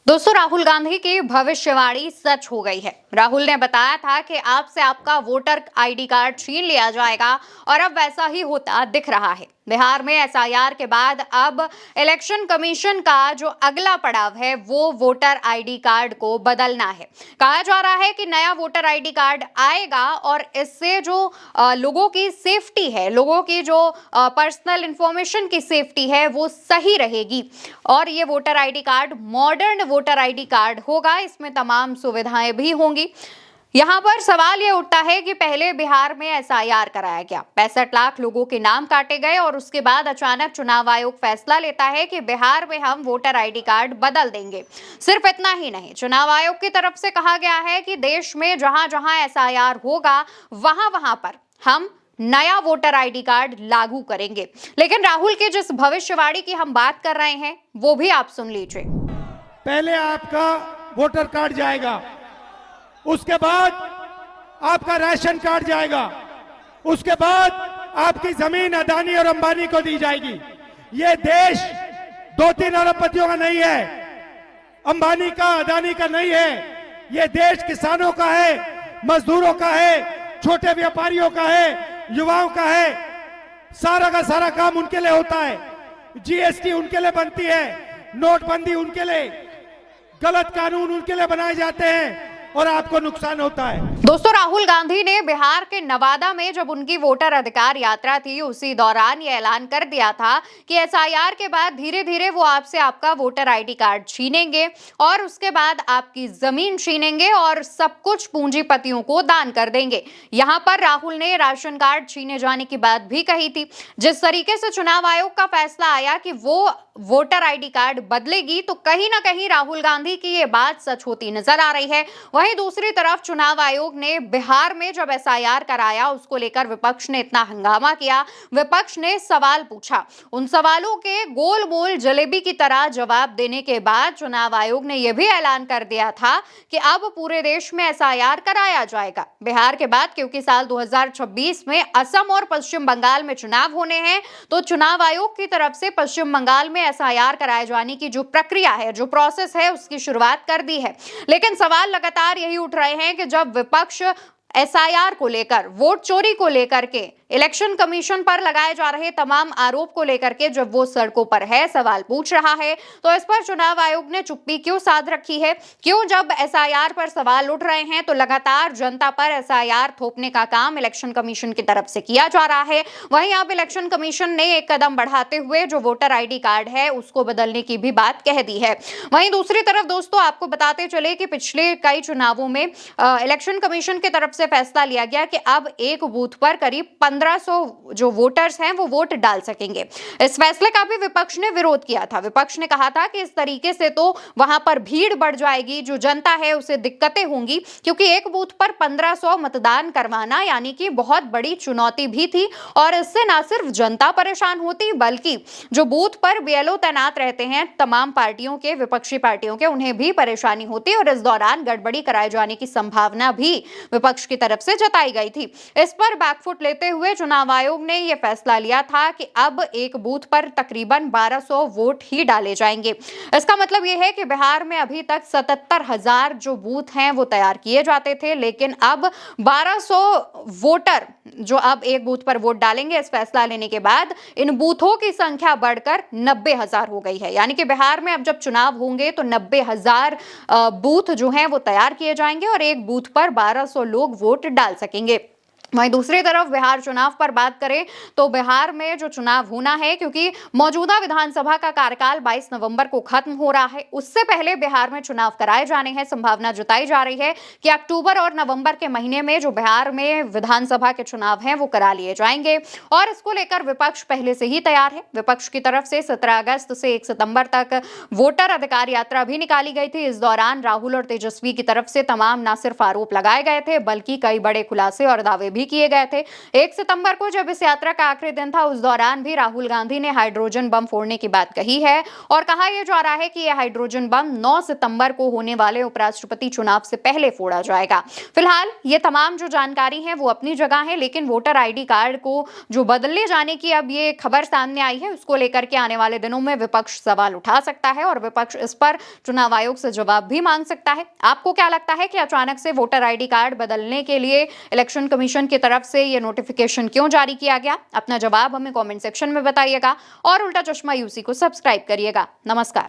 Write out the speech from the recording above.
दोस्तों, राहुल गांधी की भविष्यवाणी सच हो गई है। राहुल ने बताया था कि आपसे आपका वोटर आईडी कार्ड छीन लिया जाएगा और अब वैसा ही होता दिख रहा है। बिहार में एसआईआर के बाद अब इलेक्शन कमीशन का जो अगला पड़ाव है वो वोटर आईडी कार्ड को बदलना है। कहा जा रहा है कि नया वोटर आईडी कार्ड आएगा और इससे जो लोगों की सेफ्टी है, लोगों की जो पर्सनल इंफॉर्मेशन की सेफ्टी है वो सही रहेगी। और ये voter ID card modern voter ID card होगा, इसमें तमाम सुविधाएं भी होंगी। यहाँ पर सवाल ये उठता है कि पहले बिहार में एसआईआर कराया गया, 65 लाख लोगों के नाम काटे गए और उसके बाद अचानक चुनाव आयोग फैसला लेता है कि बिहार में हम वोटर आईडी कार्ड बदल देंगे। सिर्फ इतना ही नहीं, चुनाव आयोग की तरफ से कहा गया है कि देश में जहां जहां एसआईआर होगा वहां वहां पर हम नया वोटर आईडी कार्ड लागू करेंगे। लेकिन राहुल की जिस भविष्यवाणी की हम बात कर रहे हैं वो भी आप सुन लीजिए। पहले आपका वोटर कार्ड जाएगा, उसके बाद आपका राशन कार्ड जाएगा, उसके बाद आपकी जमीन अदानी और अंबानी को दी जाएगी। ये देश 2-3 अरबपतियों का नहीं है, अंबानी का, अदानी का नहीं है। ये देश किसानों का है, मजदूरों का है, छोटे व्यापारियों का है, युवाओं का है। सारा का सारा काम उनके लिए होता है। जीएसटी उनके लिए बनती है, नोटबंदी उनके लिए, गलत कानून उनके लिए बनाए जाते हैं और आपको नुकसान होता है। दोस्तों, राहुल गांधी ने बिहार के नवादा में जब उनकी वोटर अधिकार यात्रा थी उसी दौरान ये ऐलान कर दिया था कि एसआईआर के बाद धीरे धीरे वो आपसे आपका वोटर आईडी कार्ड छीनेंगे और उसके बाद आपकी जमीन छीनेंगे और सब कुछ पूंजीपतियों को दान कर देंगे। यहां पर राहुल ने राशन कार्ड छीने जाने की बात भी कही थी। जिस तरीके से चुनाव आयोग का फैसला आया कि वो वोटर आईडी कार्ड बदलेगी, तो कहीं ना कहीं राहुल गांधी की ये बात सच होती नजर आ रही है। वहीं दूसरी तरफ चुनाव आयोग ने बिहार में जब एसआईआर कराया उसको लेकर विपक्ष ने इतना हंगामा किया, विपक्ष ने सवाल पूछा। उन सवालों के गोल मोल जलेबी की तरह जवाब देने के बाद चुनाव आयोग ने यह भी ऐलान कर दिया था कि अब पूरे देश में एसआईआर कराया जाएगा। बिहार के बाद क्योंकि साल 2026 में असम और पश्चिम बंगाल में चुनाव होने हैं, तो चुनाव आयोग की तरफ से पश्चिम बंगाल में एसआईआर कराए जाने की जो प्रक्रिया है, जो प्रोसेस है, उसकी शुरुआत कर दी है। लेकिन सवाल लगातार यही उठ रहे हैं कि जब विपक्ष एसआईआर को लेकर, वोट चोरी को लेकर के, इलेक्शन कमीशन पर लगाए जा रहे तमाम आरोप को लेकर के जब वो सड़कों पर है, सवाल पूछ रहा है, तो इस पर चुनाव आयोग ने चुप्पी क्यों साध रखी है? क्यों जब एसआईआर पर सवाल उठ रहे हैं तो लगातार जनता पर एसआईआर थोपने का काम इलेक्शन कमीशन की तरफ से किया जा रहा है? वहीं अब इलेक्शन कमीशन ने एक कदम बढ़ाते हुए जो वोटर आईडी कार्ड है उसको बदलने की भी बात कह दी है। वहीं दूसरी तरफ दोस्तों, आपको बताते चले कि पिछले कई चुनावों में इलेक्शन कमीशन की तरफ से फैसला लिया गया कि अब एक बूथ पर करीब 1500 जो वोटर्स हैं वो वोट डाल सकेंगे। इस फैसले का भी विपक्ष ने विरोध किया था। विपक्ष ने कहा था कि इस तरीके से तो वहां पर भीड़ बढ़ जाएगी, जो जनता है उसे दिक्कतें होंगी, क्योंकि एक बूथ पर 1500 मतदान करवाना यानी कि बहुत बड़ी चुनौती भी थी। और इससे ना सिर्फ जनता परेशान होती बल्कि जो बूथ पर बीएलओ तैनात रहते हैं तमाम पार्टियों के, विपक्षी पार्टियों के, उन्हें भी परेशानी होती और इस दौरान गड़बड़ी कराए जाने की संभावना भी विपक्ष की तरफ से जताई गई थी। इस पर बैकफुट लेते हुए चुनाव आयोग ने यह फैसला लिया था कि अब एक बूथ पर तकरीबन 1200 वोट ही डाले जाएंगे। इसका मतलब यह है कि बिहार में अभी तक 77,000 जो बूथ हैं वो तैयार किए जाते थे, लेकिन अब 1200 वोटर जो अब एक बूथ पर वोट डालेंगे, इस फैसला लेने के बाद इन बूथों की संख्या बढ़कर 90,000 हो गई है। यानी कि बिहार में अब जब चुनाव होंगे तो 90,000 बूथ जो हैं वो तैयार किए जाएंगे और एक बूथ पर 1200 लोग वोट डाल सकेंगे। वहीं दूसरी तरफ बिहार चुनाव पर बात करें तो बिहार में जो चुनाव होना है, क्योंकि मौजूदा विधानसभा का कार्यकाल 22 नवंबर को खत्म हो रहा है, उससे पहले बिहार में चुनाव कराए जाने हैं। संभावना जताई जा रही है कि अक्टूबर और नवंबर के महीने में जो बिहार में विधानसभा के चुनाव हैं वो करा लिए जाएंगे और इसको लेकर विपक्ष पहले से ही तैयार है। विपक्ष की तरफ से 17 अगस्त से 1 सितंबर तक वोटर अधिकार यात्रा भी निकाली गई थी। इस दौरान राहुल और तेजस्वी की तरफ से तमाम न सिर्फ आरोप लगाए गए थे बल्कि कई बड़े खुलासे और दावे भी भी किए गए थे। 1 सितंबर को जब इस यात्रा का आखिरी दिन था, उस दौरान भी राहुल गांधी ने हाइड्रोजन बम फोड़ने की बात कही है और कहा यह जा रहा है कि यह हाइड्रोजन बम 9 सितंबर को होने वाले उपराष्ट्रपति चुनाव से पहले फोड़ा जाएगा। फिलहाल ये तमाम जो जानकारी है वो अपनी जगह है, लेकिन वोटर आईडी कार्ड को जो बदलने जाने की अब ये खबर सामने आई है, उसको लेकर के आने वाले दिनों में विपक्ष सवाल उठा सकता है और विपक्ष इस पर चुनाव आयोग से जवाब भी मांग सकता है। आपको क्या लगता है कि अचानक से वोटर आईडी कार्ड बदलने के लिए इलेक्शन कमीशन की तरफ से ये नोटिफिकेशन क्यों जारी किया गया? अपना जवाब हमें कमेंट सेक्शन में बताइएगा और उल्टा चश्मा यूसी को सब्सक्राइब करिएगा। नमस्कार।